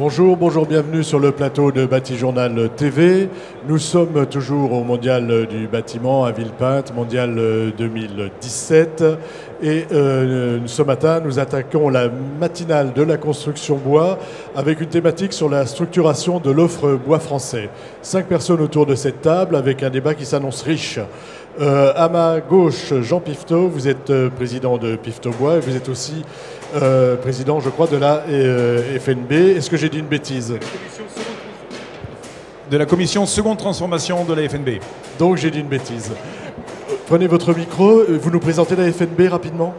Bonjour, bonjour, bienvenue sur le plateau de Batijournal TV. Nous sommes toujours au Mondial du bâtiment à Villepinte, Mondial 2017. Et ce matin, nous attaquons la matinale de la construction bois avec une thématique sur la structuration de l'offre bois français. 5 personnes autour de cette table avec un débat qui s'annonce riche. À ma gauche, Jean Pifteau, vous êtes président de Pifteau Bois et vous êtes aussi président, je crois, de la FNB. Est-ce que j'ai dit une bêtise? De la commission seconde transformation de la FNB. Donc j'ai dit une bêtise. Prenez votre micro, vous nous présentez la FNB rapidement?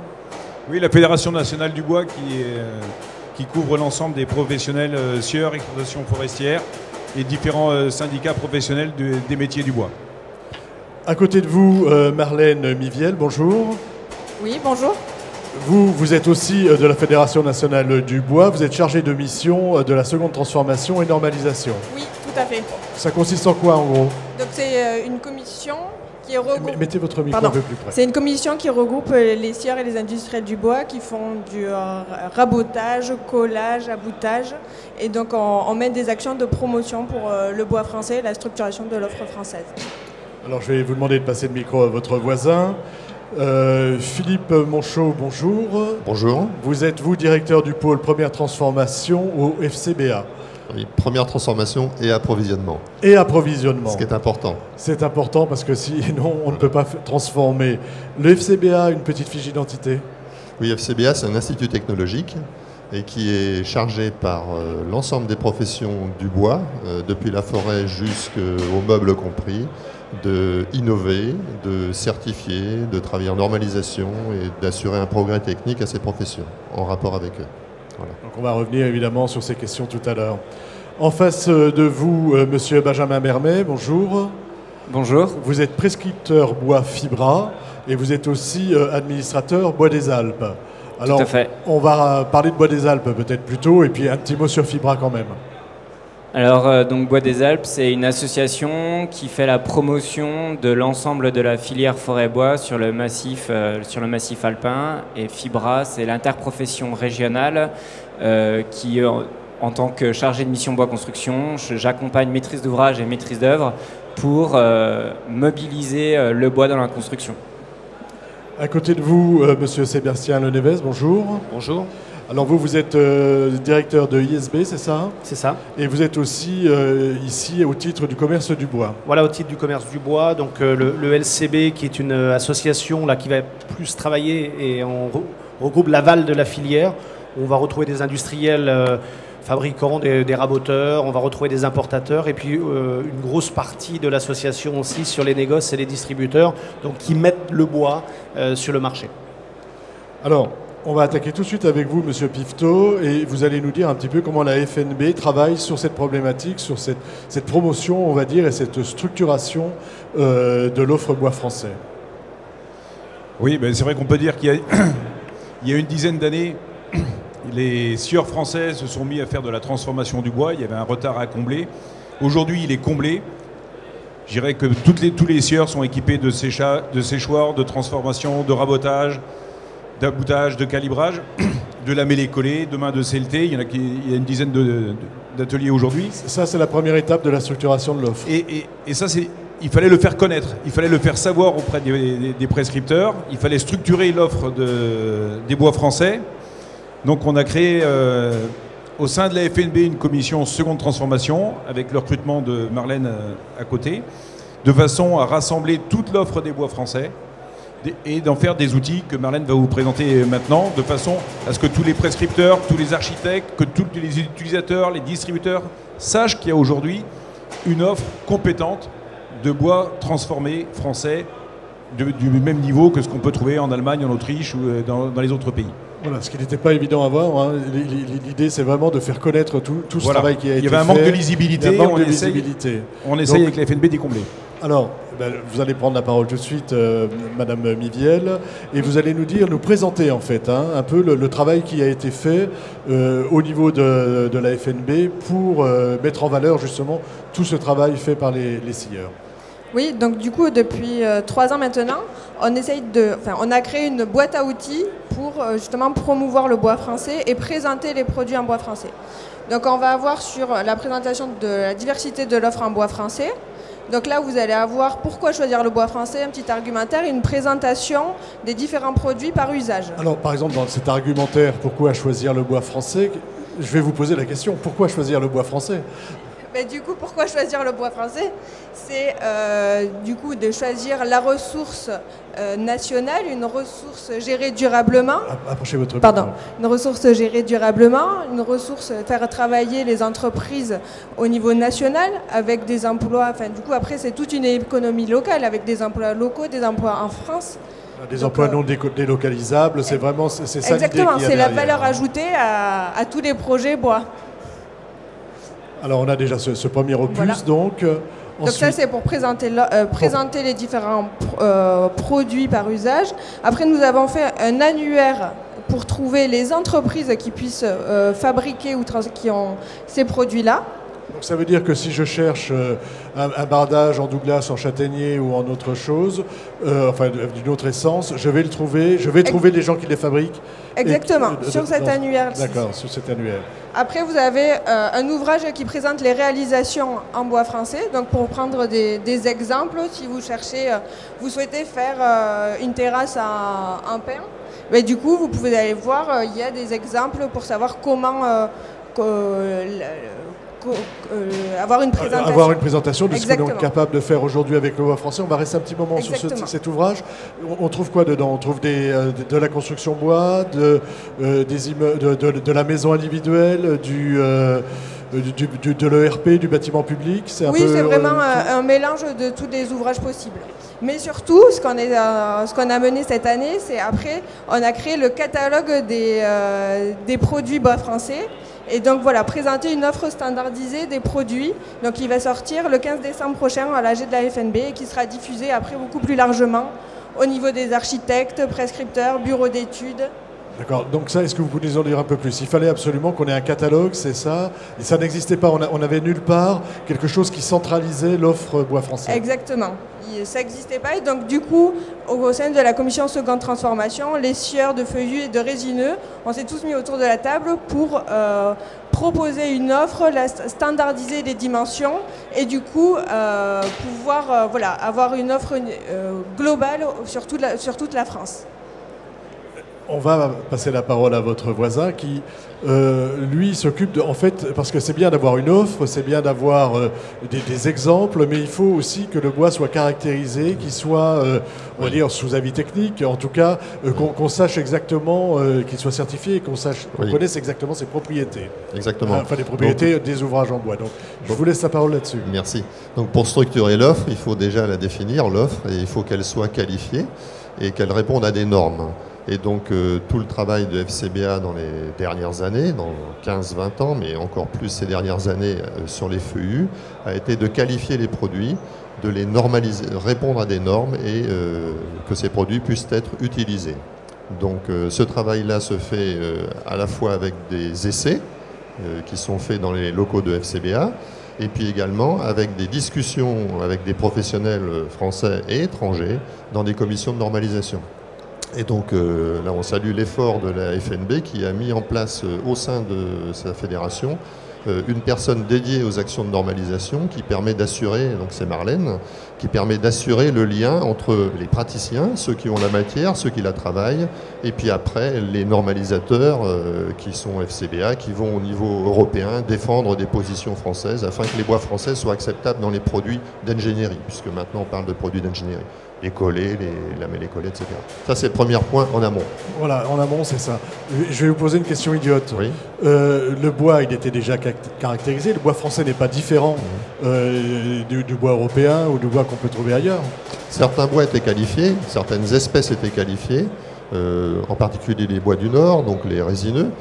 Oui, la Fédération nationale du bois qui couvre l'ensemble des professionnels scieurs, exploitation forestière et différents syndicats professionnels des métiers du bois. À côté de vous, Marlène Miviel, bonjour. Oui, bonjour. Vous êtes aussi de la Fédération nationale du bois, vous êtes chargé de mission de la seconde transformation et normalisation. Oui, tout à fait. Ça consiste en quoi en gros? Donc c'est une commission qui regroupe... Mettez votre micro un peu plus près. C'est une commission qui regroupe les scieurs et les industriels du bois qui font du rabotage, collage, aboutage. Et donc on mène des actions de promotion pour le bois français et la structuration de l'offre française. Alors je vais vous demander de passer le micro à votre voisin. Philippe Monchot, bonjour. Bonjour. Vous êtes, vous, directeur du pôle première transformation au FCBA. Oui, première transformation et approvisionnement. Et approvisionnement. Ce qui est important. C'est important parce que sinon on ne peut pas transformer. Le FCBA a une petite fiche d'identité? Oui, FCBA, c'est un institut technologique et qui est chargé par l'ensemble des professions du bois, depuis la forêt jusqu'aux meubles compris, de innover, de certifier, de travailler en normalisation et d'assurer un progrès technique à ces professions en rapport avec eux. Voilà. Donc on va revenir évidemment sur ces questions tout à l'heure. En face de vous, monsieur Benjamin Mermet, bonjour. Bonjour. Vous êtes prescripteur bois Fibra et vous êtes aussi administrateur Bois des Alpes. Alors, tout à fait. On va parler de Bois des Alpes peut-être plus tôt et puis un petit mot sur Fibra quand même. Alors, donc Bois des Alpes, c'est une association qui fait la promotion de l'ensemble de la filière forêt-bois sur le massif alpin. Et Fibra, c'est l'interprofession régionale qui, en tant que chargé de mission bois construction, j'accompagne maîtrise d'ouvrage et maîtrise d'œuvre pour mobiliser le bois dans la construction. À côté de vous, monsieur Sébastien Leneves, bonjour. Bonjour. Alors vous êtes directeur de ISB, c'est ça? C'est ça. Et vous êtes aussi ici au titre du commerce du bois. Voilà, au titre du commerce du bois, donc le LCB qui est une association là, qui va plus travailler et on regroupe l'aval de la filière. On va retrouver des industriels fabricants, des raboteurs, on va retrouver des importateurs et puis une grosse partie de l'association aussi sur les négoces et les distributeurs donc, qui mettent le bois sur le marché. Alors, on va attaquer tout de suite avec vous, monsieur Pifteau, et vous allez nous dire un petit peu comment la FNB travaille sur cette problématique, sur cette promotion, on va dire, et cette structuration de l'offre bois français. Oui, ben c'est vrai qu'on peut dire qu'il y a une dizaine d'années, les scieurs français se sont mis à faire de la transformation du bois. Il y avait un retard à combler. Aujourd'hui, il est comblé. Je dirais que tous les scieurs sont équipés de séchoirs, de transformation, de rabotage, d'aboutage, de calibrage, de la mêlée-collée, demain de CLT. Il y a une dizaine d'ateliers aujourd'hui. Ça, c'est la première étape de la structuration de l'offre. Et ça, il fallait le faire connaître, il fallait le faire savoir auprès des prescripteurs, il fallait structurer l'offre des bois français. Donc on a créé au sein de la FNB une commission seconde transformation avec le recrutement de Marlène à côté, de façon à rassembler toute l'offre des bois français et d'en faire des outils que Marlène va vous présenter maintenant, de façon à ce que tous les prescripteurs, tous les architectes, que tous les utilisateurs, les distributeurs sachent qu'il y a aujourd'hui une offre compétente de bois transformé français du même niveau que ce qu'on peut trouver en Allemagne, en Autriche ou dans les autres pays. Voilà, ce qui n'était pas évident à voir. Hein. L'idée, c'est vraiment de faire connaître tout ce travail qui a été fait. Il y avait un manque de lisibilité. On essaye avec la FNB d'y combler. Alors, vous allez prendre la parole tout de suite, Madame Miviel, et vous allez nous présenter en fait un peu le travail qui a été fait au niveau de la FNB pour mettre en valeur justement tout ce travail fait par les scieurs. Oui, donc du coup, depuis 3 ans maintenant, on a créé une boîte à outils pour justement promouvoir le bois français et présenter les produits en bois français. Donc on va avoir sur la présentation de la diversité de l'offre en bois français. Donc là, vous allez avoir pourquoi choisir le bois français, un petit argumentaire, une présentation des différents produits par usage. Alors, par exemple, dans cet argumentaire, pourquoi choisir le bois français, je vais vous poser la question, pourquoi choisir le bois français? Mais du coup, pourquoi choisir le bois français? C'est du coup de choisir la ressource nationale, une ressource gérée durablement. Approchez votre Pardon, une ressource gérée durablement, une ressource faire travailler les entreprises au niveau national avec des emplois. Enfin, du coup, après, c'est toute une économie locale avec des emplois locaux, des emplois en France. Des emplois non délocalisables, c'est vraiment c'est ça l'idée. Exactement, c'est la valeur ajoutée à tous les projets bois. Alors on a déjà ce premier opus, voilà. Donc ça c'est pour présenter les différents produits par usage. Après nous avons fait un annuaire pour trouver les entreprises qui puissent fabriquer ou qui ont ces produits-là. Donc ça veut dire que si je cherche un bardage en Douglas, en châtaignier ou en autre chose, enfin d'une autre essence, je vais le trouver, trouver les gens qui les fabriquent. Exactement, sur cet annuaire. D'accord, sur cet annuaire. Après, vous avez un ouvrage qui présente les réalisations en bois français. Donc, pour prendre des exemples, si vous cherchez, vous souhaitez faire une terrasse en pin, mais du coup, vous pouvez aller voir, il y a des exemples pour savoir comment avoir une présentation. Avoir une présentation de Exactement. ce qu'on est capable de faire aujourd'hui avec le bois français. On va rester un petit moment Exactement. sur cet ouvrage. On trouve quoi dedans? On trouve de la construction bois, de la maison individuelle, de l'ERP, du bâtiment public. C'est vraiment un mélange de tous les ouvrages possibles. Mais surtout, ce qu'on a mené cette année, c'est après, on a créé le catalogue des produits bois français. Et donc voilà, présenter une offre standardisée des produits. Donc il va sortir le 15 décembre prochain à l'AG de la FNB et qui sera diffusé après beaucoup plus largement au niveau des architectes, prescripteurs, bureaux d'études. D'accord, donc ça, est-ce que vous pouvez nous en dire un peu plus? Il fallait absolument qu'on ait un catalogue, c'est ça? Et ça n'existait pas, on n'avait nulle part quelque chose qui centralisait l'offre bois français. Exactement, ça n'existait pas et donc du coup, au sein de la commission seconde transformation, les scieurs de feuillus et de résineux, on s'est tous mis autour de la table pour proposer une offre, standardiser les dimensions et du coup pouvoir avoir une offre globale sur toute la France. On va passer la parole à votre voisin qui, lui, s'occupe de... En fait, parce que c'est bien d'avoir une offre, c'est bien d'avoir des exemples, mais il faut aussi que le bois soit caractérisé, qu'il soit, on va dire, sous avis technique, en tout cas, qu'on sache exactement, qu'il soit certifié, qu'on connaisse exactement ses propriétés. Exactement. Enfin, les propriétés des ouvrages en bois. Donc, je vous laisse la parole là-dessus. Merci. Donc, pour structurer l'offre, il faut déjà la définir, l'offre, et il faut qu'elle soit qualifiée et qu'elle réponde à des normes. Et donc tout le travail de FCBA dans les dernières années, dans 15-20 ans, mais encore plus ces dernières années sur les feuillus, a été de qualifier les produits, de les normaliser, répondre à des normes et que ces produits puissent être utilisés. Donc ce travail-là se fait à la fois avec des essais qui sont faits dans les locaux de FCBA, et puis également avec des discussions avec des professionnels français et étrangers dans des commissions de normalisation. Et donc là, on salue l'effort de la FNB qui a mis en place au sein de sa fédération une personne dédiée aux actions de normalisation qui permet d'assurer, donc c'est Marlène, qui permet d'assurer le lien entre les praticiens, ceux qui ont la matière, ceux qui la travaillent, et puis après les normalisateurs qui sont FCBA, qui vont au niveau européen défendre des positions françaises afin que les bois français soient acceptables dans les produits d'ingénierie, puisque maintenant on parle de produits d'ingénierie. Les collets, les lamellés collés, etc. Ça, c'est le premier point en amont. Voilà, en amont, c'est ça. Je vais vous poser une question idiote. Oui. Le bois, il était déjà caractérisé. Le bois français n'est pas différent du bois européen ou du bois qu'on peut trouver ailleurs. Certains bois étaient qualifiés, certaines espèces étaient qualifiées, en particulier les bois du Nord, donc les résineux.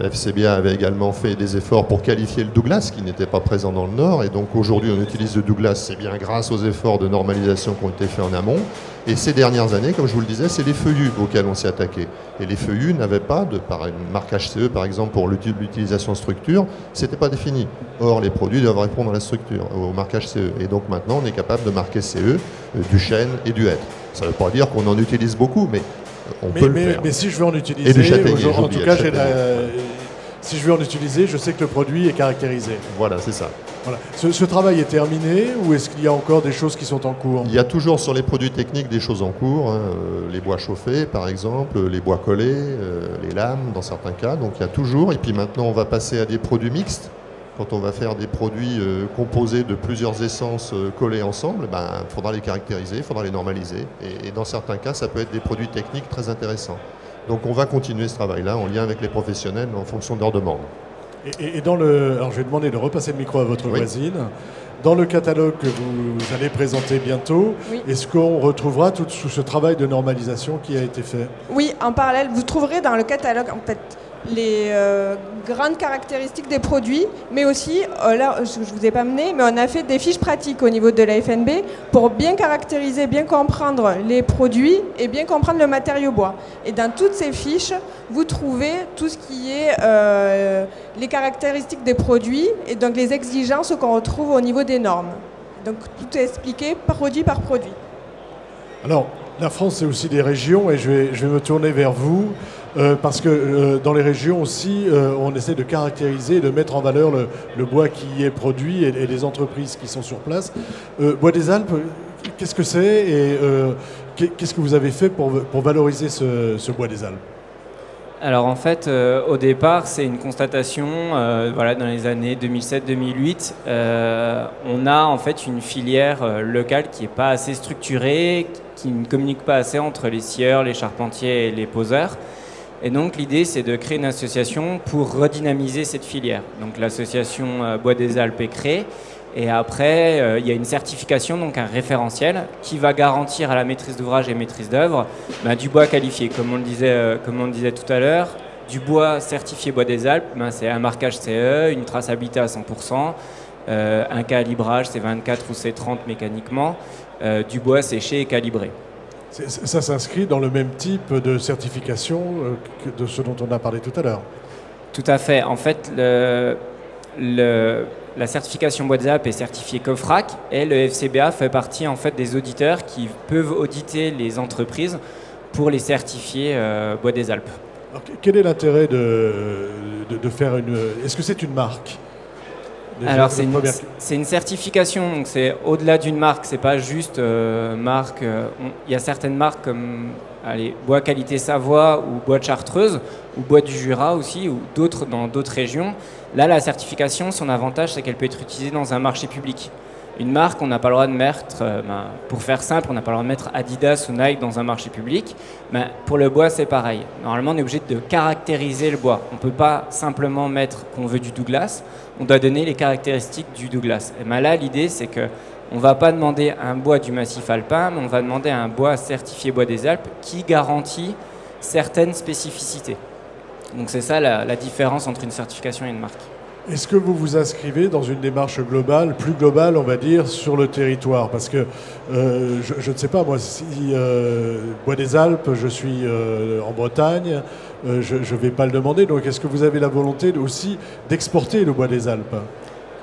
FCBA avait également fait des efforts pour qualifier le Douglas, qui n'était pas présent dans le Nord, et donc aujourd'hui on utilise le Douglas, c'est bien grâce aux efforts de normalisation qui ont été faits en amont. Et ces dernières années, comme je vous le disais, c'est les feuillus auxquels on s'est attaqué. Et les feuillus n'avaient pas, par une marque HCE par exemple pour l'utilisation structure, c'était pas défini. Or les produits doivent répondre à la structure, aux marques HCE. Et donc maintenant on est capable de marquer CE, du chêne et du hêtre. Ça ne veut pas dire qu'on en utilise beaucoup, mais on peut le faire. Mais si je veux en utiliser, en tout cas, si je veux en utiliser, je sais que le produit est caractérisé. Voilà, c'est ça. Voilà. Ce travail est terminé ou est-ce qu'il y a encore des choses qui sont en cours? Il y a toujours sur les produits techniques des choses en cours, hein, les bois chauffés par exemple, les bois collés, les lames dans certains cas, donc il y a toujours, et puis maintenant on va passer à des produits mixtes. Quand on va faire des produits composés de plusieurs essences collées ensemble, il faudra les caractériser, il faudra les normaliser, et dans certains cas ça peut être des produits techniques très intéressants. Donc on va continuer ce travail-là en lien avec les professionnels en fonction de leurs demandes. Et dans le... Alors je vais demander de repasser le micro à votre voisine. Dans le catalogue que vous allez présenter bientôt, est-ce qu'on retrouvera tout ce travail de normalisation qui a été fait? Oui, en parallèle, vous trouverez dans le catalogue en fait les grandes caractéristiques des produits, mais aussi, là je ne vous ai pas amené, mais on a fait des fiches pratiques au niveau de la FNB pour bien caractériser, bien comprendre les produits et bien comprendre le matériau bois. Et dans toutes ces fiches, vous trouvez tout ce qui est les caractéristiques des produits et donc les exigences qu'on retrouve au niveau des normes. Donc tout est expliqué produit par produit. Alors, la France, c'est aussi des régions et je vais me tourner vers vous. Parce que dans les régions aussi, on essaie de caractériser et de mettre en valeur le bois qui y est produit et les entreprises qui sont sur place. Bois des Alpes, qu'est-ce que c'est et qu'est-ce que vous avez fait pour valoriser ce Bois des Alpes? Alors en fait, au départ, c'est une constatation, voilà, dans les années 2007-2008, on a en fait une filière locale qui n'est pas assez structurée, qui ne communique pas assez entre les scieurs, les charpentiers et les poseurs. Et donc l'idée, c'est de créer une association pour redynamiser cette filière. Donc l'association Bois des Alpes est créée. Et après, il y a une certification, donc un référentiel, qui va garantir à la maîtrise d'ouvrage et maîtrise d'œuvre du bois qualifié. Comme on le disait tout à l'heure, du bois certifié Bois des Alpes, c'est un marquage CE, une traçabilité à 100%, un calibrage C24 ou C30 mécaniquement, du bois séché et calibré. Ça s'inscrit dans le même type de certification que de ce dont on a parlé tout à l'heure. Tout à fait. En fait, la certification Bois des Alpes est certifiée COFRAC et le FCBA fait partie en fait des auditeurs qui peuvent auditer les entreprises pour les certifier Bois des Alpes. Alors, quel est l'intérêt de faire une... Est-ce que c'est une marque? Alors c'est une certification, donc c'est au-delà d'une marque, c'est pas juste marque. Il y a certaines marques comme Bois Qualité Savoie ou Bois de Chartreuse ou Bois du Jura aussi ou d'autres dans d'autres régions. Là, la certification, son avantage, c'est qu'elle peut être utilisée dans un marché public. Une marque, on n'a pas le droit de mettre, pour faire simple, on n'a pas le droit de mettre Adidas ou Nike dans un marché public. Pour le bois, c'est pareil. Normalement, on est obligé de caractériser le bois. On ne peut pas simplement mettre qu'on veut du Douglas. On doit donner les caractéristiques du Douglas. Et là, l'idée, c'est qu'on ne va pas demander un bois du massif alpin, mais on va demander un bois certifié Bois des Alpes qui garantit certaines spécificités. Donc c'est ça la différence entre une certification et une marque. Est-ce que vous vous inscrivez dans une démarche globale, plus globale, on va dire, sur le territoire? Parce que je ne sais pas, moi, si Bois des Alpes, je suis en Bretagne, je ne vais pas le demander. Donc est-ce que vous avez la volonté aussi d'exporter le Bois des Alpes?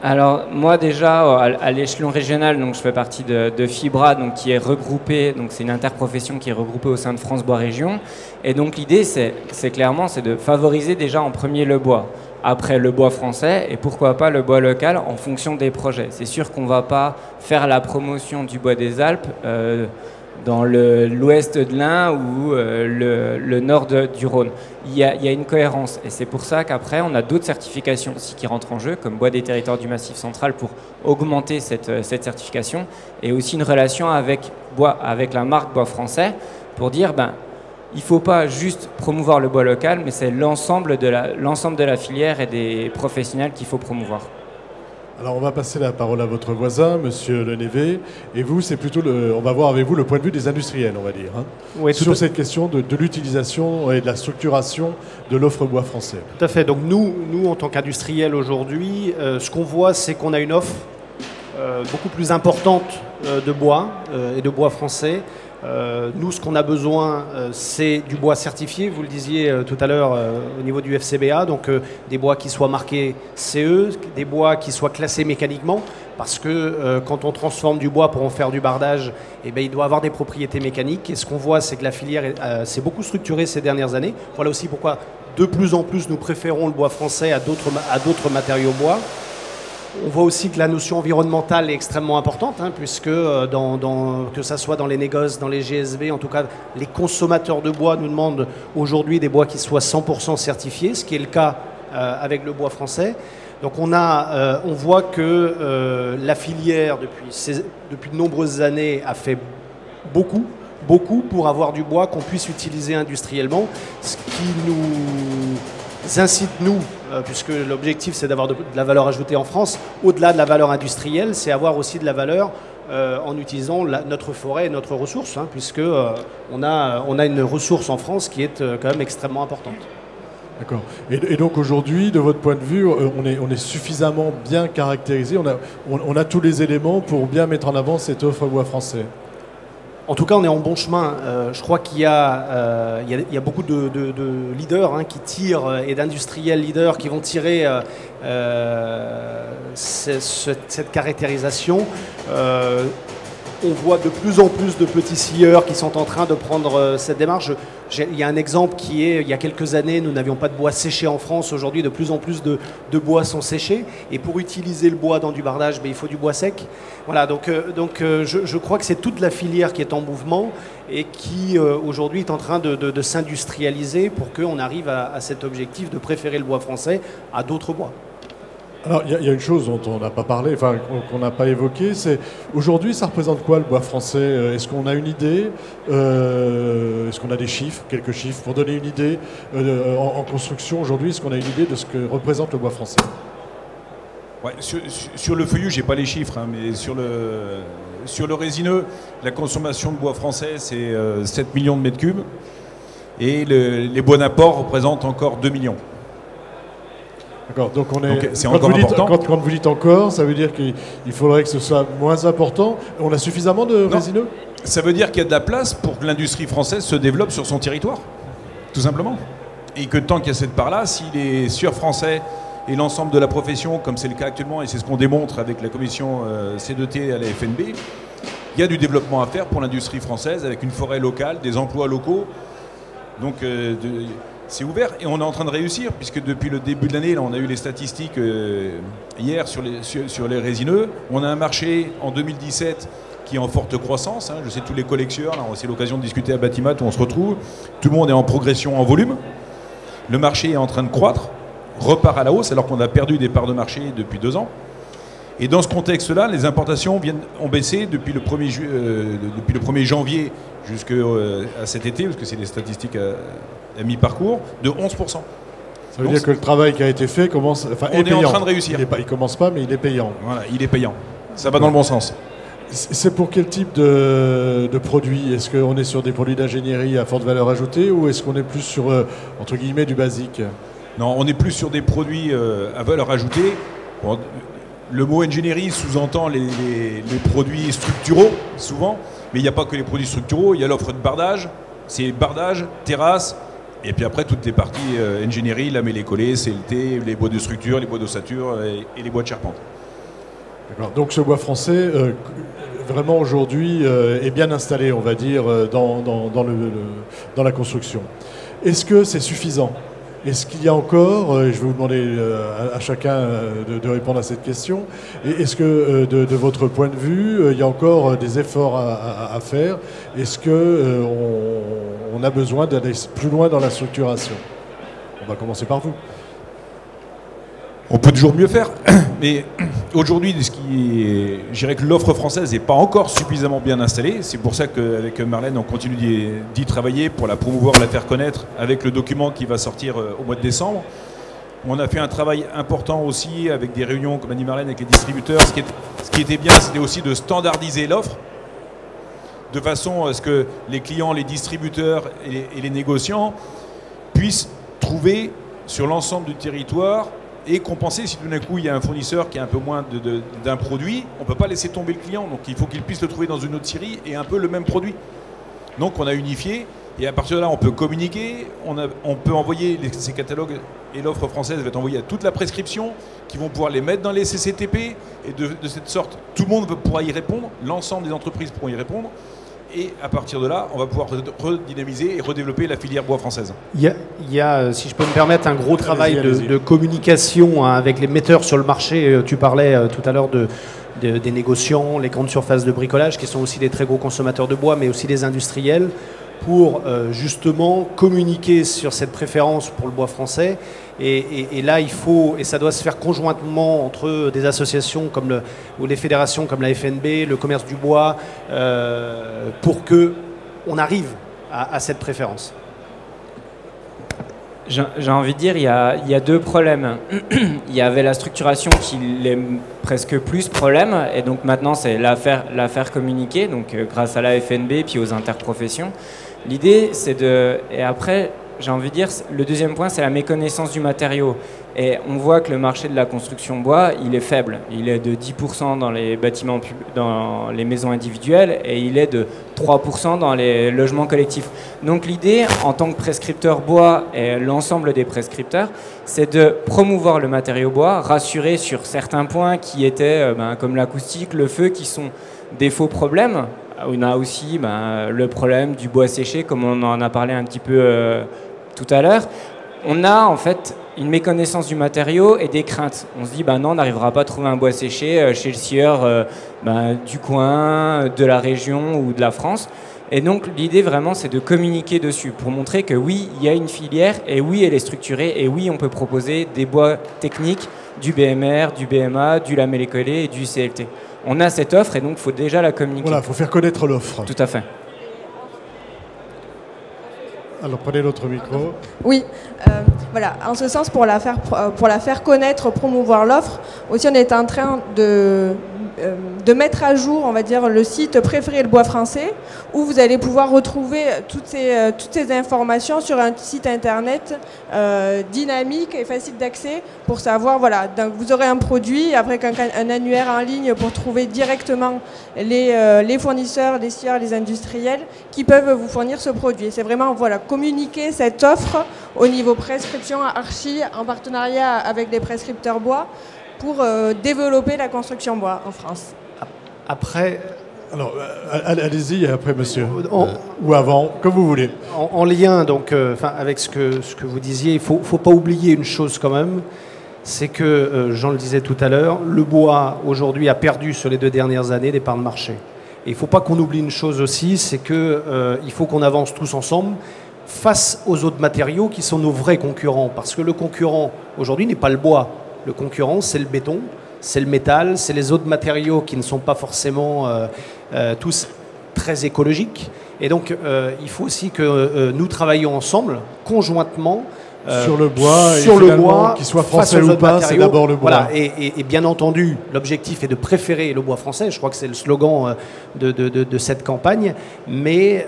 Alors moi déjà à l'échelon régional, donc je fais partie de Fibra, donc qui est regroupée, donc c'est une interprofession qui est regroupée au sein de France Bois Région. Et donc l'idée c'est clairement de favoriser déjà en premier le bois. Après le bois français et pourquoi pas le bois local en fonction des projets. C'est sûr qu'on ne va pas faire la promotion du Bois des Alpes dans l'ouest de l'Ain ou le nord du Rhône. Il y a une cohérence et c'est pour ça qu'après on a d'autres certifications aussi qui rentrent en jeu comme Bois des Territoires du Massif Central pour augmenter cette certification et aussi une relation avec la marque Bois français pour dire il ne faut pas juste promouvoir le bois local, mais c'est l'ensemble de la filière et des professionnels qu'il faut promouvoir. Alors on va passer la parole à votre voisin, Monsieur Lenévé, et vous, c'est plutôt on va voir avec vous le point de vue des industriels, on va dire, oui, sur cette question de l'utilisation et de la structuration de l'offre bois français. Tout à fait. Donc nous en tant qu'industriels aujourd'hui, ce qu'on voit, c'est qu'on a une offre beaucoup plus importante de bois et de bois français. Nous, ce qu'on a besoin, c'est du bois certifié, vous le disiez tout à l'heure au niveau du FCBA, donc des bois qui soient marqués CE, des bois qui soient classés mécaniquement, parce que quand on transforme du bois pour en faire du bardage, il doit avoir des propriétés mécaniques. Et ce qu'on voit, c'est que la filière s'est beaucoup structurée ces dernières années. Voilà aussi pourquoi de plus en plus, nous préférons le bois français à d'autres matériaux bois. On voit aussi que la notion environnementale est extrêmement importante, hein, puisque que ça soit dans les négoces, dans les GSB, en tout cas, les consommateurs de bois nous demandent aujourd'hui des bois qui soient 100% certifiés, ce qui est le cas avec le bois français. Donc on voit que la filière, depuis de nombreuses années, a fait beaucoup pour avoir du bois qu'on puisse utiliser industriellement, ce qui nous incite, nous, puisque l'objectif c'est d'avoir de la valeur ajoutée en France, au-delà de la valeur industrielle, c'est avoir aussi de la valeur en utilisant notre forêt et notre ressource, hein, puisque on a une ressource en France qui est quand même extrêmement importante. D'accord. Et donc aujourd'hui, de votre point de vue, on est suffisamment bien caractérisé, on a tous les éléments pour bien mettre en avant cette offre bois français. En tout cas, on est en bon chemin. Je crois qu'il y a beaucoup de leaders, hein, qui tirent, et d'industriels leaders qui vont tirer cette caractérisation. On voit de plus en plus de petits scieurs qui sont en train de prendre cette démarche. Il y a un exemple qui est, il y a quelques années, nous n'avions pas de bois séché en France. Aujourd'hui, de plus en plus de bois sont séchés. Et pour utiliser le bois dans du bardage, il faut du bois sec. Voilà, donc je crois que c'est toute la filière qui est en mouvement et qui, aujourd'hui, est en train de s'industrialiser pour qu'on arrive à cet objectif de préférer le bois français à d'autres bois. Alors, il y a une chose dont on n'a pas parlé, enfin, qu'on n'a pas évoqué, c'est aujourd'hui, ça représente quoi le bois français? Est-ce qu'on a une idée? Est-ce qu'on a des chiffres, quelques chiffres, pour donner une idée en construction aujourd'hui? Est-ce qu'on a une idée de ce que représente le bois français? Ouais, sur le feuillu, j'ai pas les chiffres, hein, mais sur le résineux, la consommation de bois français, c'est 7 millions de mètres cubes, et les bois d'apport représentent encore 2 millions. D'accord, donc c'est encore important. Quand vous dites encore, ça veut dire qu'il faudrait que ce soit moins important. On a suffisamment de résineux? Ça veut dire qu'il y a de la place pour que l'industrie française se développe sur son territoire, tout simplement. Et que tant qu'il y a cette part-là, si les scieurs français et l'ensemble de la profession, comme c'est le cas actuellement, et c'est ce qu'on démontre avec la commission C2T à la FNB, il y a du développement à faire pour l'industrie française avec une forêt locale, des emplois locaux. Donc c'est ouvert et on est en train de réussir, puisque depuis le début de l'année, là, on a eu les statistiques hier sur les résineux. On a un marché en 2017 qui est en forte croissance, hein. Je sais tous les collectionneurs, là, c'est l'occasion de discuter à Batimat où on se retrouve. Tout le monde est en progression en volume. Le marché est en train de croître, repart à la hausse alors qu'on a perdu des parts de marché depuis 2 ans. Et dans ce contexte-là, les importations ont baissé depuis le 1er janvier jusqu'à cet été, parce que c'est des statistiques à mi-parcours, de 11%. Ça veut dire que le travail qui a été fait commence, est payant. On est en train de réussir. Il commence pas, mais il est payant. Voilà, il est payant. Ça va dans le bon sens. C'est pour quel type de produits? Est-ce qu'on est sur des produits d'ingénierie à forte valeur ajoutée ou est-ce qu'on est plus sur, entre guillemets, du basique? Non, on est plus sur des produits à valeur ajoutée. Bon, le mot ingénierie sous-entend les produits structuraux, souvent, mais il n'y a pas que les produits structuraux, il y a l'offre de bardage, c'est bardage, terrasse, et puis après toutes les parties ingénierie, lamellé collé, CLT, les bois de structure, les bois d'ossature et les bois de charpente. D'accord. Donc ce bois français, vraiment aujourd'hui, est bien installé, on va dire, dans la construction. Est-ce que c'est suffisant? Est-ce qu'il y a encore, je vais vous demander à chacun de répondre à cette question, est-ce que de votre point de vue, il y a encore des efforts à faire? Est-ce qu'on a besoin d'aller plus loin dans la structuration? On va commencer par vous. On peut toujours mieux faire, mais aujourd'hui, je dirais que l'offre française n'est pas encore suffisamment bien installée. C'est pour ça qu'avec Marlène, on continue d'y travailler pour la promouvoir, la faire connaître avec le document qui va sortir au mois de décembre. On a fait un travail important aussi avec des réunions, comme a dit Marlène, avec les distributeurs. Ce qui était bien, c'était aussi de standardiser l'offre de façon à ce que les clients, les distributeurs et les négociants puissent trouver sur l'ensemble du territoire et compenser si tout d'un coup il y a un fournisseur qui a un peu moins d'un produit, on ne peut pas laisser tomber le client, donc il faut qu'il puisse le trouver dans une autre série et un peu le même produit. Donc on a unifié et à partir de là on peut communiquer, on peut envoyer ces catalogues et l'offre française va être envoyée à toute la prescription qui vont pouvoir les mettre dans les CCTP et de cette sorte tout le monde pourra y répondre, l'ensemble des entreprises pourront y répondre Et à partir de là, on va pouvoir redynamiser et redévelopper la filière bois française. Il y a, si je peux me permettre, un gros travail allez-y. de communication avec les metteurs sur le marché. Tu parlais tout à l'heure des négociants, les grandes surfaces de bricolage, qui sont aussi des très gros consommateurs de bois, mais aussi des industriels, pour justement communiquer sur cette préférence pour le bois français. Et là, il faut, et ça doit se faire conjointement entre des associations comme ou les fédérations comme la FNB, le commerce du bois, pour que on arrive à cette préférence. J'ai envie de dire, il y a deux problèmes. Il y avait la structuration qui l'est presque plus problème, et donc maintenant c'est la faire communiquer, donc grâce à la FNB puis aux interprofessions. L'idée, c'est de... Et après, j'ai envie de dire, le deuxième point, c'est la méconnaissance du matériau. Et on voit que le marché de la construction bois, il est faible. Il est de 10% dans les bâtiments, dans les maisons individuelles, et il est de 3% dans les logements collectifs. Donc l'idée, en tant que prescripteur bois et l'ensemble des prescripteurs, c'est de promouvoir le matériau bois, rassurer sur certains points qui étaient, comme l'acoustique, le feu, qui sont des faux problèmes. On a aussi le problème du bois séché, comme on en a parlé un petit peu tout à l'heure. On a en fait une méconnaissance du matériau et des craintes. On se dit, non, on n'arrivera pas à trouver un bois séché chez le scieur du coin, de la région ou de la France. Et donc l'idée vraiment, c'est de communiquer dessus pour montrer que oui, il y a une filière, et oui, elle est structurée, et oui, on peut proposer des bois techniques, du BMR, du BMA, du lamellé-collé et du CLT. On a cette offre, et donc il faut déjà la communiquer. Voilà, il faut faire connaître l'offre. Tout à fait. Alors prenez l'autre micro. Oui, voilà. En ce sens, pour la faire connaître, promouvoir l'offre, aussi on est en train de mettre à jour, on va dire, le site Préférer le bois français, où vous allez pouvoir retrouver toutes ces informations sur un site internet dynamique et facile d'accès pour savoir, voilà, donc vous aurez un produit, après un annuaire en ligne pour trouver directement les fournisseurs, les scieurs, les industriels qui peuvent vous fournir ce produit. C'est vraiment, voilà, communiquer cette offre au niveau prescription archi en partenariat avec les prescripteurs bois pour développer la construction bois en France. Après... Alors, allez-y, et après, monsieur. Ou avant, comme vous voulez. En lien donc, avec ce que vous disiez, il ne faut pas oublier une chose quand même, c'est que, Jean le disait tout à l'heure, le bois aujourd'hui a perdu sur les 2 dernières années des parts de marché. Et il ne faut pas qu'on oublie une chose aussi, c'est qu'il faut qu'on avance tous ensemble face aux autres matériaux qui sont nos vrais concurrents. Parce que le concurrent aujourd'hui n'est pas le bois. Le concurrent, c'est le béton, c'est le métal, c'est les autres matériaux qui ne sont pas forcément tous très écologiques. Et donc, il faut aussi que nous travaillions ensemble, conjointement, sur le bois, sur le bois, qu'il soit français ou pas, c'est d'abord le bois. Voilà, et bien entendu, l'objectif est de préférer le bois français. Je crois que c'est le slogan de cette campagne, mais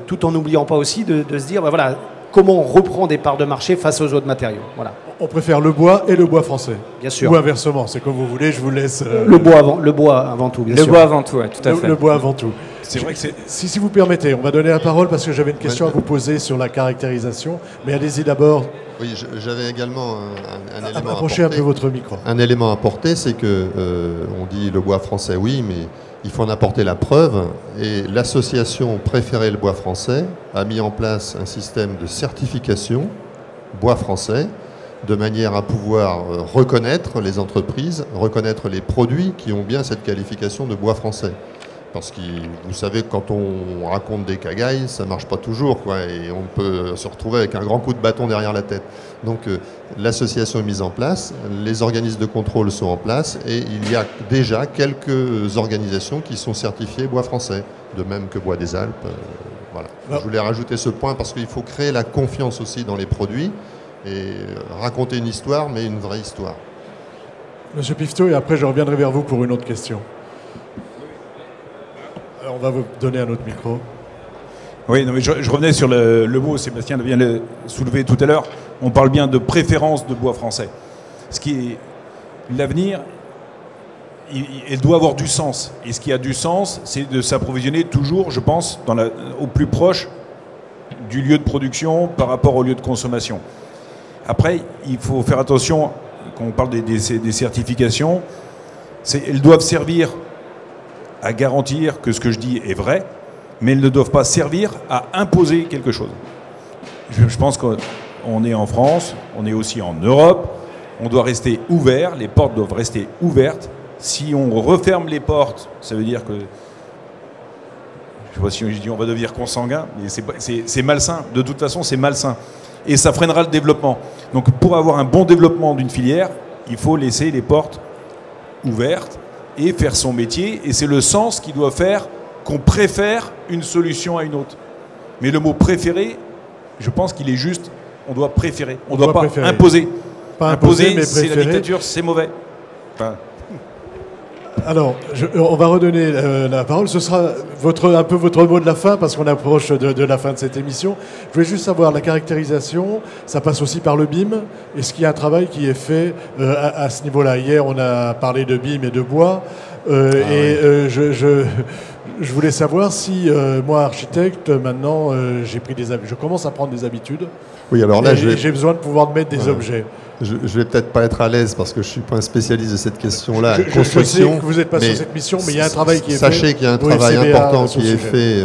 tout en n'oubliant pas aussi de se dire, voilà, comment on reprend des parts de marché face aux autres matériaux. Voilà. On préfère le bois et le bois français. Bien sûr. Ou inversement, c'est comme vous voulez, je vous laisse... Le bois avant tout, bien sûr. Le bois avant tout, ouais, tout à fait. Le bois avant tout. C'est vrai que c'est... Si vous permettez, on va donner la parole parce que j'avais une question à vous poser sur la caractérisation. Mais allez-y d'abord. Oui, j'avais également un élément à approchez un apporter. peu votre micro. Un élément à apporter, c'est que on dit le bois français, oui, mais il faut en apporter la preuve. Et l'association Préférer le bois français a mis en place un système de certification bois français, de manière à pouvoir reconnaître les entreprises, reconnaître les produits qui ont bien cette qualification de bois français. Parce que vous savez que quand on raconte des cagailles, ça ne marche pas toujours, quoi, et on peut se retrouver avec un grand coup de bâton derrière la tête. Donc l'association est mise en place, les organismes de contrôle sont en place, et il y a déjà quelques organisations qui sont certifiées bois français, de même que Bois des Alpes. Voilà. Je voulais rajouter ce point parce qu'il faut créer la confiance aussi dans les produits et raconter une histoire, mais une vraie histoire. Monsieur Pifto, et après je reviendrai vers vous pour une autre question. Alors, on va vous donner un autre micro. Oui, non, mais je revenais sur le mot, Sébastien vient de le soulever tout à l'heure. On parle bien de préférence de bois français. Ce qui est l'avenir, il doit avoir du sens. Et ce qui a du sens, c'est de s'approvisionner toujours, je pense, au plus proche du lieu de production par rapport au lieu de consommation. Après, il faut faire attention, quand on parle des certifications, elles doivent servir à garantir que ce que je dis est vrai, mais elles ne doivent pas servir à imposer quelque chose. Je pense qu'on est en France, on est aussi en Europe, on doit rester ouvert, les portes doivent rester ouvertes. Si on referme les portes, ça veut dire que, je vois si je dis on va devenir consanguin, mais c'est malsain, de toute façon c'est malsain. Et ça freinera le développement. Donc pour avoir un bon développement d'une filière, il faut laisser les portes ouvertes et faire son métier. Et c'est le sens qui doit faire qu'on préfère une solution à une autre. Mais le mot préférer, je pense qu'il est juste, on doit préférer. On ne doit pas préférer. Imposer. Pas imposer, mais c'est préférer. La dictature, c'est mauvais. Enfin... Alors, on va redonner la parole. Ce sera un peu votre mot de la fin, parce qu'on approche de la fin de cette émission. Je voulais juste savoir, la caractérisation, ça passe aussi par le BIM. Est-ce qu'il y a un travail qui est fait à ce niveau-là? Hier, on a parlé de BIM et de bois. Je voulais savoir si, moi, architecte, maintenant, je commence à prendre des habitudes. Oui, alors là, j'ai besoin de pouvoir mettre des objets. Je vais peut-être pas être à l'aise parce que je suis pas un spécialiste de cette question-là. Je sais que vous n'êtes pas sur cette mission, mais il y a un travail qui est fait. Sachez qu'il y a un travail important qui est fait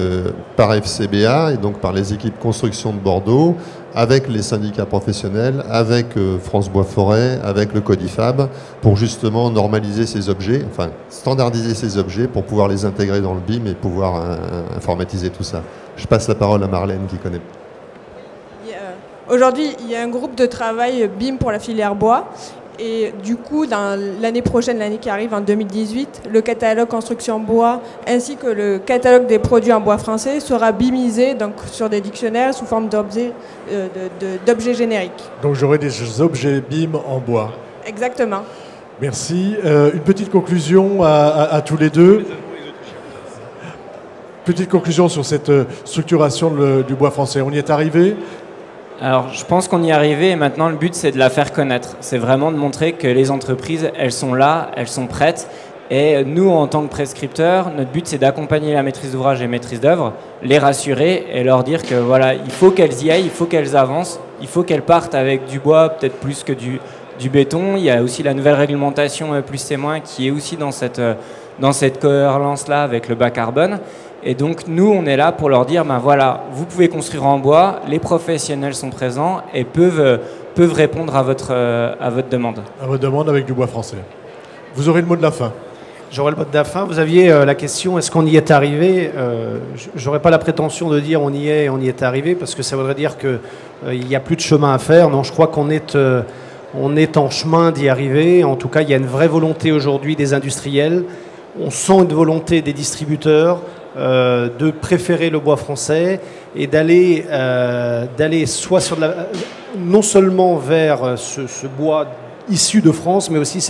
par FCBA et donc par les équipes construction de Bordeaux, avec les syndicats professionnels, avec France Bois Forêt, avec le Codifab, pour justement normaliser ces objets, enfin standardiser ces objets pour pouvoir les intégrer dans le BIM et pouvoir informatiser tout ça. Je passe la parole à Marlène qui connaît. Aujourd'hui, il y a un groupe de travail BIM pour la filière bois. Et du coup, dans l'année prochaine, l'année qui arrive, en 2018, le catalogue construction bois ainsi que le catalogue des produits en bois français sera BIMisé, donc sur des dictionnaires sous forme d'objets génériques. Donc j'aurai des objets BIM en bois. Exactement. Merci. Une petite conclusion à tous les deux. Petite conclusion sur cette structuration du bois français. On y est arrivé ? Alors, je pense qu'on y est arrivé et maintenant le but c'est de la faire connaître. C'est vraiment de montrer que les entreprises, elles sont là, elles sont prêtes. Et nous, en tant que prescripteurs, notre but c'est d'accompagner la maîtrise d'ouvrage et maîtrise d'œuvre, les rassurer et leur dire que voilà, il faut qu'elles y aillent, il faut qu'elles avancent, il faut qu'elles partent avec du bois, peut-être plus que du béton. Il y a aussi la nouvelle réglementation +/- qui est aussi dans cette cohérence-là avec le bas carbone. Et donc, nous, on est là pour leur dire, ben voilà, vous pouvez construire en bois, les professionnels sont présents et peuvent répondre à votre demande. À votre demande avec du bois français. Vous aurez le mot de la fin. J'aurai le mot de la fin. Vous aviez la question, est-ce qu'on y est arrivé? J'aurais pas la prétention de dire on y est arrivé, parce que ça voudrait dire qu'il n'y a plus de chemin à faire. Non, je crois qu'on est en chemin d'y arriver. En tout cas, il y a une vraie volonté aujourd'hui des industriels. On sent une volonté des distributeurs de préférer le bois français et d'aller soit non seulement vers ce bois issu de France, mais aussi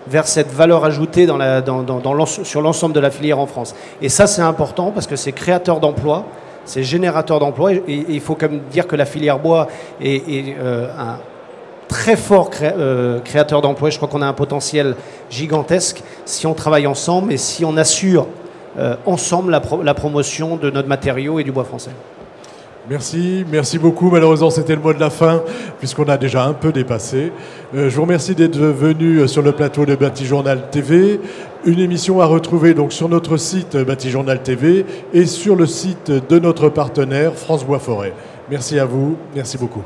vers cette valeur ajoutée sur l'ensemble de la filière en France. Et ça, c'est important parce que c'est créateur d'emplois, c'est générateur d'emplois. Et il faut quand même dire que la filière bois est un très fort créateur d'emplois. Je crois qu'on a un potentiel gigantesque si on travaille ensemble et si on assure ensemble la promotion de notre matériau et du bois français. Merci beaucoup. Malheureusement, c'était le mot de la fin, puisqu'on a déjà un peu dépassé. Je vous remercie d'être venu sur le plateau de Batijournal TV. Une émission à retrouver donc sur notre site Batijournal TV et sur le site de notre partenaire France Bois Forêt. Merci à vous. Merci beaucoup.